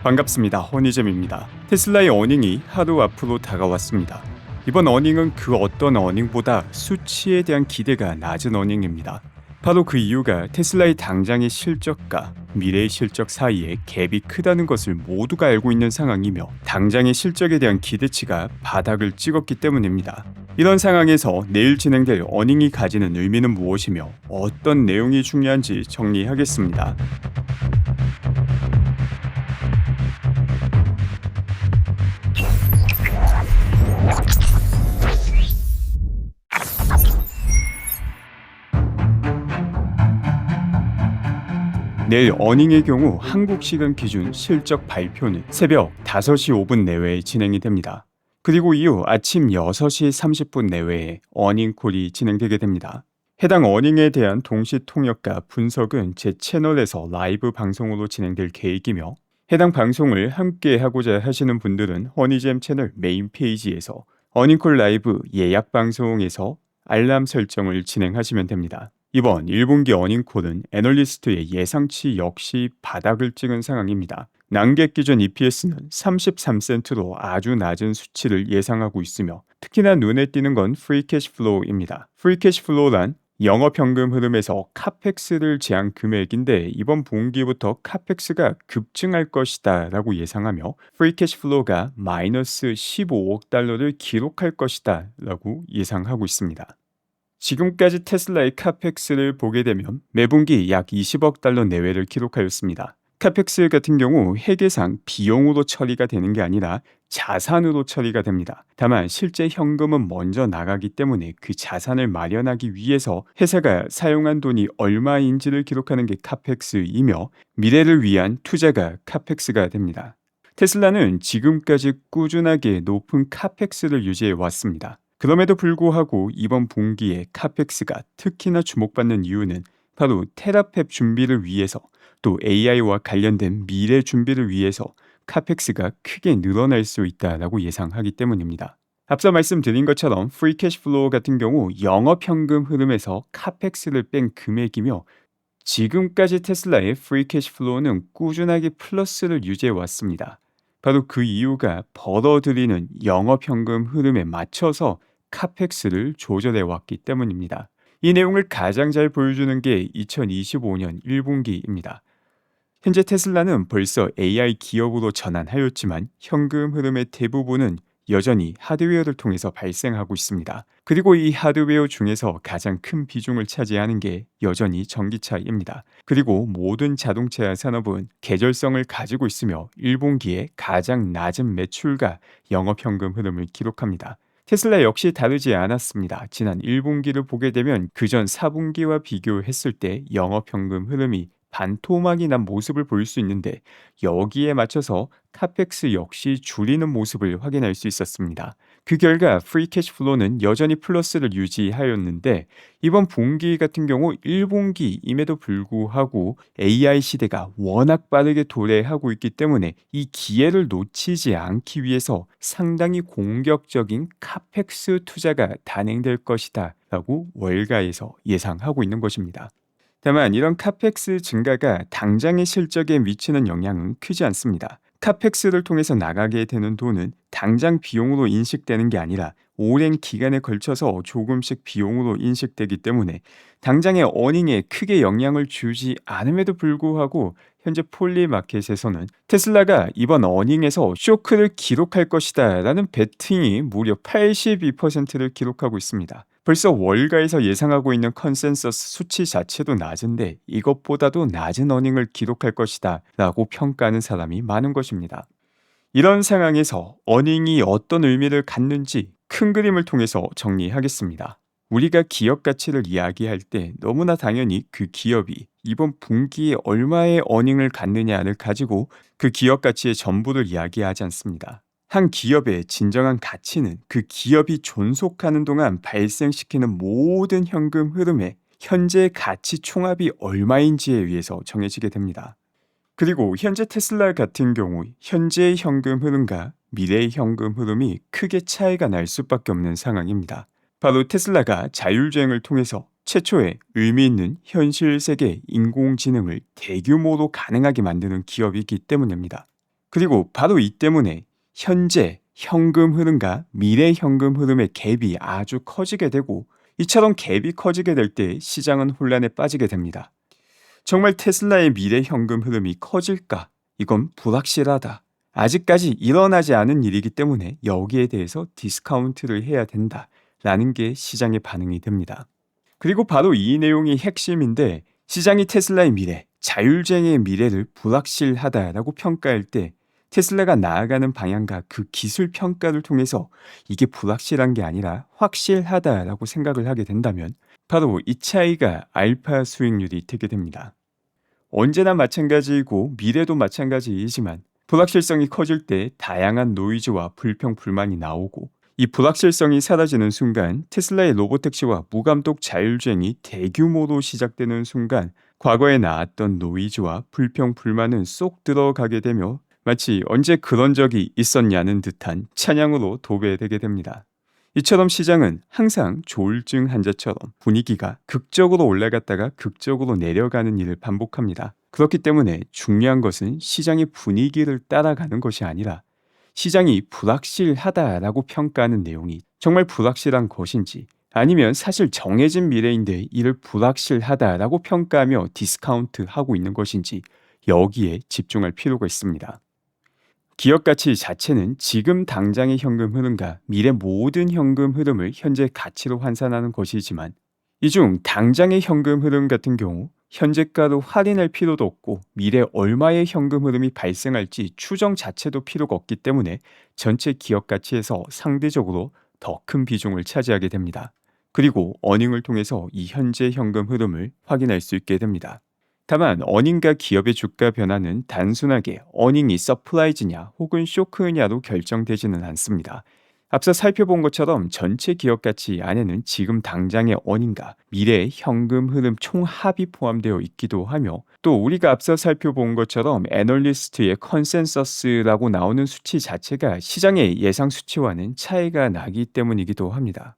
반갑습니다. 허니잼입니다. 테슬라의 어닝이 하루 앞으로 다가왔습니다. 이번 어닝은 그 어떤 어닝보다 수치에 대한 기대가 낮은 어닝입니다. 바로 그 이유가 테슬라의 당장의 실적과 미래의 실적 사이에 갭이 크다는 것을 모두가 알고 있는 상황이며 당장의 실적에 대한 기대치가 바닥을 찍었기 때문입니다. 이런 상황에서 내일 진행될 어닝이 가지는 의미는 무엇이며 어떤 내용이 중요한지 정리하겠습니다. 내일 어닝의 경우 한국 시간 기준 실적 발표는 새벽 5시 5분 내외에 진행이 됩니다. 그리고 이후 아침 6시 30분 내외에 어닝콜이 진행되게 됩니다. 해당 어닝에 대한 동시 통역과 분석은 제 채널에서 라이브 방송으로 진행될 계획이며 해당 방송을 함께 하고자 하시는 분들은 허니잼 채널 메인 페이지에서 어닝콜 라이브 예약 방송에서 알람 설정을 진행하시면 됩니다. 이번 1분기 어닝콜은 애널리스트의 예상치 역시 바닥을 찍은 상황입니다. 난객 기준 EPS는 33센트로 아주 낮은 수치를 예상하고 있으며 특히나 눈에 띄는 건 프리 캐시 플로우입니다. 프리 캐시 플로우란 영업현금 흐름에서 카펙스를 제한 금액인데 이번 분기부터 카펙스가 급증할 것이다 라고 예상하며 프리 캐시 플로우가 마이너스 15억 달러를 기록할 것이다 라고 예상하고 있습니다. 지금까지 테슬라의 카펙스를 보게 되면 매분기 약 20억 달러 내외를 기록하였습니다. 카펙스 같은 경우 회계상 비용으로 처리가 되는 게 아니라 자산으로 처리가 됩니다. 다만 실제 현금은 먼저 나가기 때문에 그 자산을 마련하기 위해서 회사가 사용한 돈이 얼마인지를 기록하는 게 카펙스이며 미래를 위한 투자가 카펙스가 됩니다. 테슬라는 지금까지 꾸준하게 높은 카펙스를 유지해 왔습니다. 그럼에도 불구하고 이번 분기에 카펙스가 특히나 주목받는 이유는 바로 테라팹 준비를 위해서 또 AI와 관련된 미래 준비를 위해서 카펙스가 크게 늘어날 수 있다고 예상하기 때문입니다. 앞서 말씀드린 것처럼 프리 캐시 플로우 같은 경우 영업현금 흐름에서 카펙스를 뺀 금액이며 지금까지 테슬라의 프리 캐시 플로우는 꾸준하게 플러스를 유지해 왔습니다. 바로 그 이유가 벌어들이는 영업현금 흐름에 맞춰서 카펙스를 조절해 왔기 때문입니다. 이 내용을 가장 잘 보여주는 게 2025년 1분기입니다. 현재 테슬라는 벌써 AI 기업으로 전환하였지만 현금 흐름의 대부분은 여전히 하드웨어를 통해서 발생하고 있습니다. 그리고 이 하드웨어 중에서 가장 큰 비중을 차지하는 게 여전히 전기차입니다. 그리고 모든 자동차 산업은 계절성을 가지고 있으며 1분기에 가장 낮은 매출과 영업현금 흐름을 기록합니다. 테슬라 역시 다르지 않았습니다. 지난 1분기를 보게 되면 그전 4분기와 비교했을 때 영업현금 흐름이 반토막이 난 모습을 볼 수 있는데 여기에 맞춰서 카펙스 역시 줄이는 모습을 확인할 수 있었습니다. 그 결과 프리 캐시 플로우는 여전히 플러스를 유지하였는데 이번 분기 같은 경우 1분기임에도 불구하고 AI 시대가 워낙 빠르게 도래하고 있기 때문에 이 기회를 놓치지 않기 위해서 상당히 공격적인 카펙스 투자가 단행될 것이다 라고 월가에서 예상하고 있는 것입니다. 다만 이런 카펙스 증가가 당장의 실적에 미치는 영향은 크지 않습니다. 카펙스를 통해서 나가게 되는 돈은 당장 비용으로 인식되는 게 아니라 오랜 기간에 걸쳐서 조금씩 비용으로 인식되기 때문에 당장의 어닝에 크게 영향을 주지 않음에도 불구하고 현재 폴리마켓에서는 테슬라가 이번 어닝에서 쇼크를 기록할 것이다 라는 베팅이 무려 82%를 기록하고 있습니다. 벌써 월가에서 예상하고 있는 컨센서스 수치 자체도 낮은데 이것보다도 낮은 어닝을 기록할 것이다 라고 평가하는 사람이 많은 것입니다. 이런 상황에서 어닝이 어떤 의미를 갖는지 큰 그림을 통해서 정리하겠습니다. 우리가 기업 가치를 이야기할 때 너무나 당연히 그 기업이 이번 분기에 얼마의 어닝을 갖느냐를 가지고 그 기업 가치의 전부를 이야기하지 않습니다. 한 기업의 진정한 가치는 그 기업이 존속하는 동안 발생시키는 모든 현금 흐름의 현재 가치 총합이 얼마인지에 의해서 정해지게 됩니다. 그리고 현재 테슬라 같은 경우 현재의 현금 흐름과 미래의 현금 흐름이 크게 차이가 날 수밖에 없는 상황입니다. 바로 테슬라가 자율주행을 통해서 최초의 의미 있는 현실 세계 인공지능을 대규모로 가능하게 만드는 기업이기 때문입니다. 그리고 바로 이 때문에 현재 현금 흐름과 미래 현금 흐름의 갭이 아주 커지게 되고, 이처럼 갭이 커지게 될 때 시장은 혼란에 빠지게 됩니다. 정말 테슬라의 미래 현금 흐름이 커질까? 이건 불확실하다. 아직까지 일어나지 않은 일이기 때문에 여기에 대해서 디스카운트를 해야 된다. 라는 게 시장의 반응이 됩니다. 그리고 바로 이 내용이 핵심인데, 시장이 테슬라의 미래, 자율주행의 미래를 불확실하다라고 평가할 때 테슬라가 나아가는 방향과 그 기술 평가를 통해서 이게 불확실한 게 아니라 확실하다라고 생각을 하게 된다면 바로 이 차이가 알파 수익률이 되게 됩니다. 언제나 마찬가지이고 미래도 마찬가지이지만 불확실성이 커질 때 다양한 노이즈와 불평, 불만이 나오고, 이 불확실성이 사라지는 순간 테슬라의 로보택시와 무감독 자율주행이 대규모로 시작되는 순간 과거에 나왔던 노이즈와 불평, 불만은 쏙 들어가게 되며 마치 언제 그런 적이 있었냐는 듯한 찬양으로 도배되게 됩니다. 이처럼 시장은 항상 조울증 환자처럼 분위기가 극적으로 올라갔다가 극적으로 내려가는 일을 반복합니다. 그렇기 때문에 중요한 것은 시장의 분위기를 따라가는 것이 아니라 시장이 불확실하다라고 평가하는 내용이 정말 불확실한 것인지, 아니면 사실 정해진 미래인데 이를 불확실하다라고 평가하며 디스카운트하고 있는 것인지, 여기에 집중할 필요가 있습니다. 기업 가치 자체는 지금 당장의 현금 흐름과 미래 모든 현금 흐름을 현재 가치로 환산하는 것이지만, 이 중 당장의 현금 흐름 같은 경우 현재가로 할인할 필요도 없고 미래 얼마의 현금 흐름이 발생할지 추정 자체도 필요가 없기 때문에 전체 기업 가치에서 상대적으로 더 큰 비중을 차지하게 됩니다. 그리고 어닝을 통해서 이 현재 현금 흐름을 확인할 수 있게 됩니다. 다만 어닝과 기업의 주가 변화는 단순하게 어닝이 서프라이즈냐 혹은 쇼크냐로 결정되지는 않습니다. 앞서 살펴본 것처럼 전체 기업 가치 안에는 지금 당장의 어닝과 미래의 현금 흐름 총합이 포함되어 있기도 하며, 또 우리가 앞서 살펴본 것처럼 애널리스트의 컨센서스라고 나오는 수치 자체가 시장의 예상 수치와는 차이가 나기 때문이기도 합니다.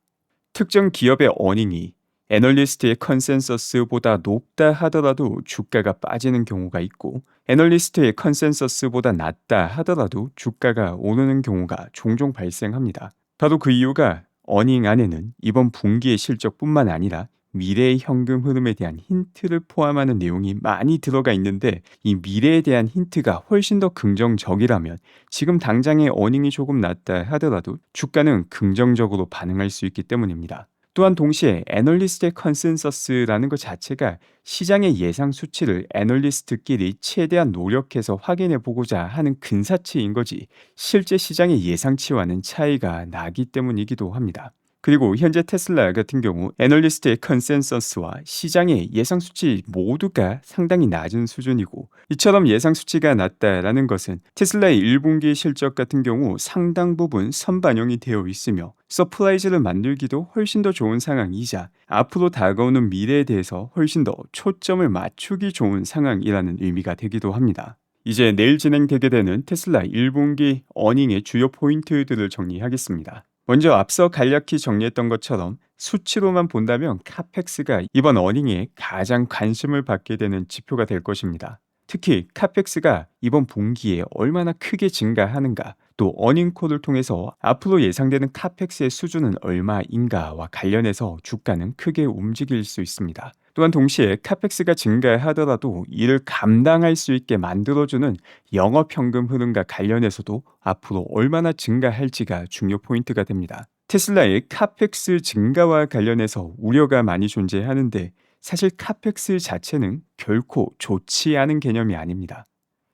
특정 기업의 어닝이 애널리스트의 컨센서스보다 높다 하더라도 주가가 빠지는 경우가 있고, 애널리스트의 컨센서스보다 낮다 하더라도 주가가 오르는 경우가 종종 발생합니다. 바로 그 이유가 어닝 안에는 이번 분기의 실적뿐만 아니라 미래의 현금 흐름에 대한 힌트를 포함하는 내용이 많이 들어가 있는데, 이 미래에 대한 힌트가 훨씬 더 긍정적이라면 지금 당장의 어닝이 조금 낮다 하더라도 주가는 긍정적으로 반응할 수 있기 때문입니다. 또한 동시에 애널리스트의 컨센서스라는 것 자체가 시장의 예상 수치를 애널리스트끼리 최대한 노력해서 확인해 보고자 하는 근사치인 거지, 실제 시장의 예상치와는 차이가 나기 때문이기도 합니다. 그리고 현재 테슬라 같은 경우 애널리스트의 컨센서스와 시장의 예상 수치 모두가 상당히 낮은 수준이고, 이처럼 예상 수치가 낮다라는 것은 테슬라의 1분기 실적 같은 경우 상당 부분 선반영이 되어 있으며 서프라이즈를 만들기도 훨씬 더 좋은 상황이자 앞으로 다가오는 미래에 대해서 훨씬 더 초점을 맞추기 좋은 상황이라는 의미가 되기도 합니다. 이제 내일 진행되게 되는 테슬라 1분기 어닝의 주요 포인트들을 정리하겠습니다. 먼저 앞서 간략히 정리했던 것처럼 수치로만 본다면 카펙스가 이번 어닝에 가장 관심을 받게 되는 지표가 될 것입니다. 특히 카펙스가 이번 분기에 얼마나 크게 증가하는가, 또 어닝콜을 통해서 앞으로 예상되는 카펙스의 수준은 얼마인가와 관련해서 주가는 크게 움직일 수 있습니다. 또한 동시에 카펙스가 증가하더라도 이를 감당할 수 있게 만들어주는 영업현금 흐름과 관련해서도 앞으로 얼마나 증가할지가 중요 포인트가 됩니다. 테슬라의 카펙스 증가와 관련해서 우려가 많이 존재하는데, 사실 카펙스 자체는 결코 좋지 않은 개념이 아닙니다.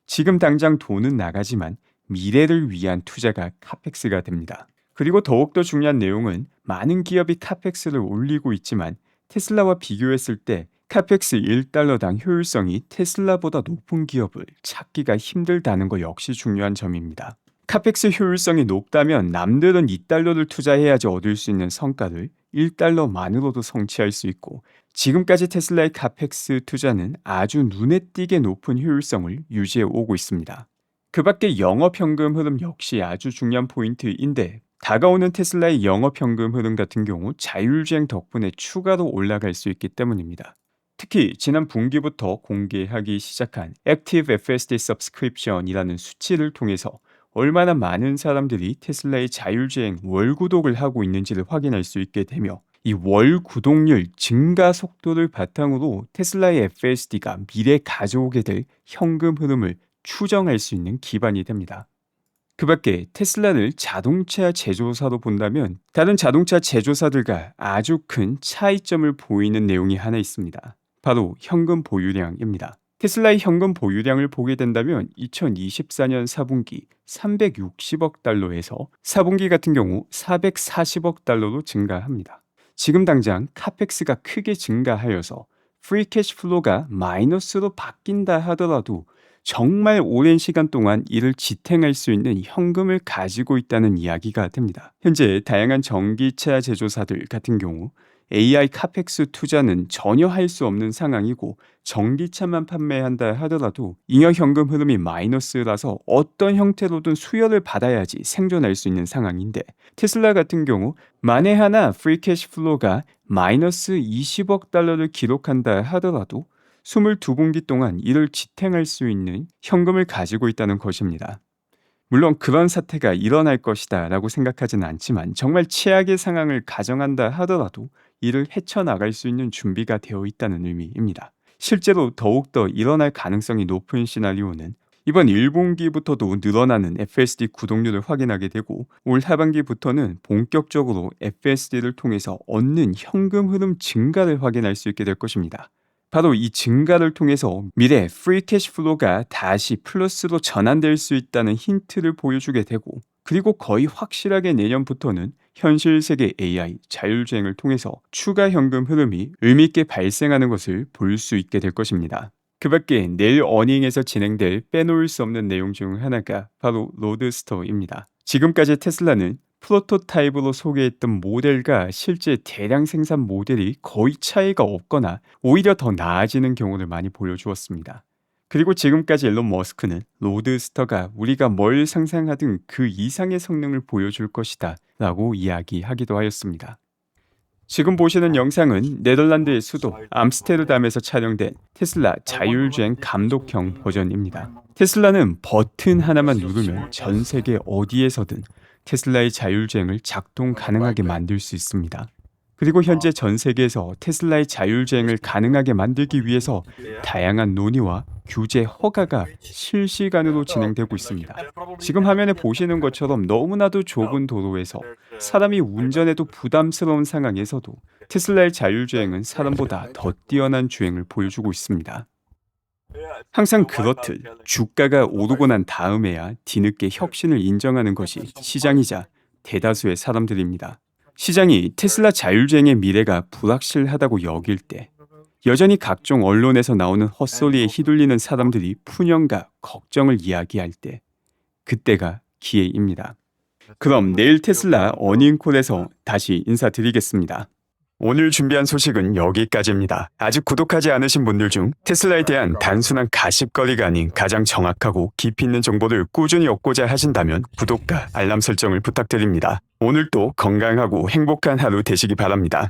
지금 당장 돈은 나가지만 미래를 위한 투자가 카펙스가 됩니다. 그리고 더욱더 중요한 내용은 많은 기업이 카펙스를 올리고 있지만 테슬라와 비교했을 때 카펙스 1달러당 효율성이 테슬라보다 높은 기업을 찾기가 힘들다는 것 역시 중요한 점입니다. 카펙스 효율성이 높다면 남들은 2달러를 투자해야지 얻을 수 있는 성과를 1달러만으로도 성취할 수 있고, 지금까지 테슬라의 카펙스 투자는 아주 눈에 띄게 높은 효율성을 유지해 오고 있습니다. 그 밖에 영업현금 흐름 역시 아주 중요한 포인트인데, 다가오는 테슬라의 영업현금 흐름 같은 경우 자율주행 덕분에 추가로 올라갈 수 있기 때문입니다. 특히 지난 분기부터 공개하기 시작한 Active FSD Subscription이라는 수치를 통해서 얼마나 많은 사람들이 테슬라의 자율주행 월 구독을 하고 있는지를 확인할 수 있게 되며, 이 월 구독률 증가 속도를 바탕으로 테슬라의 FSD가 미래 가져오게 될 현금 흐름을 추정할 수 있는 기반이 됩니다. 그 밖에 테슬라를 자동차 제조사로 본다면 다른 자동차 제조사들과 아주 큰 차이점을 보이는 내용이 하나 있습니다. 바로 현금 보유량입니다. 테슬라의 현금 보유량을 보게 된다면 2024년 4분기 360억 달러에서 4분기 같은 경우 440억 달러로 증가합니다. 지금 당장 카펙스가 크게 증가하여서 프리 캐시 플로우가 마이너스로 바뀐다 하더라도 정말 오랜 시간 동안 이를 지탱할 수 있는 현금을 가지고 있다는 이야기가 됩니다. 현재 다양한 전기차 제조사들 같은 경우 AI 카펙스 투자는 전혀 할 수 없는 상황이고, 전기차만 판매한다 하더라도 잉여 현금 흐름이 마이너스라서 어떤 형태로든 수혈을 받아야지 생존할 수 있는 상황인데, 테슬라 같은 경우 만에 하나 프리 캐시 플로우가 마이너스 20억 달러를 기록한다 하더라도 22분기 동안 이를 지탱할 수 있는 현금을 가지고 있다는 것입니다. 물론 그런 사태가 일어날 것이다 라고 생각하지는 않지만, 정말 최악의 상황을 가정한다 하더라도 이를 헤쳐나갈 수 있는 준비가 되어 있다는 의미입니다. 실제로 더욱더 일어날 가능성이 높은 시나리오는 이번 1분기부터도 늘어나는 FSD 구독률을 확인하게 되고, 올 하반기부터는 본격적으로 FSD를 통해서 얻는 현금 흐름 증가를 확인할 수 있게 될 것입니다. 바로 이 증가를 통해서 미래 프리 캐시 플로우가 다시 플러스로 전환될 수 있다는 힌트를 보여주게 되고, 그리고 거의 확실하게 내년부터는 현실 세계 AI 자율주행을 통해서 추가 현금 흐름이 의미있게 발생하는 것을 볼 수 있게 될 것입니다. 그 밖에 내일 어닝에서 진행될 빼놓을 수 없는 내용 중 하나가 바로 로드스터입니다. 지금까지 테슬라는 프로토타입으로 소개했던 모델과 실제 대량 생산 모델이 거의 차이가 없거나 오히려 더 나아지는 경우를 많이 보여주었습니다. 그리고 지금까지 일론 머스크는 로드스터가 우리가 뭘 상상하든 그 이상의 성능을 보여줄 것이다 라고 이야기하기도 하였습니다. 지금 보시는 영상은 네덜란드의 수도 암스테르담에서 촬영된 테슬라 자율주행 감독형 버전입니다. 테슬라는 버튼 하나만 누르면 전 세계 어디에서든 테슬라의 자율주행을 작동 가능하게 만들 수 있습니다. 그리고 현재 전 세계에서 테슬라의 자율주행을 가능하게 만들기 위해서 다양한 논의와 규제 허가가 실시간으로 진행되고 있습니다. 지금 화면에 보시는 것처럼 너무나도 좁은 도로에서 사람이 운전해도 부담스러운 상황에서도 테슬라의 자율주행은 사람보다 더 뛰어난 주행을 보여주고 있습니다. 항상 그렇듯 주가가 오르고 난 다음에야 뒤늦게 혁신을 인정하는 것이 시장이자 대다수의 사람들입니다. 시장이 테슬라 자율주행의 미래가 불확실하다고 여길 때, 여전히 각종 언론에서 나오는 헛소리에 휘둘리는 사람들이 푸념과 걱정을 이야기할 때, 그때가 기회입니다. 그럼 내일 테슬라 어닝콜에서 다시 인사드리겠습니다. 오늘 준비한 소식은 여기까지입니다. 아직 구독하지 않으신 분들 중 테슬라에 대한 단순한 가십거리가 아닌 가장 정확하고 깊이 있는 정보를 꾸준히 얻고자 하신다면 구독과 알람 설정을 부탁드립니다. 오늘도 건강하고 행복한 하루 되시기 바랍니다.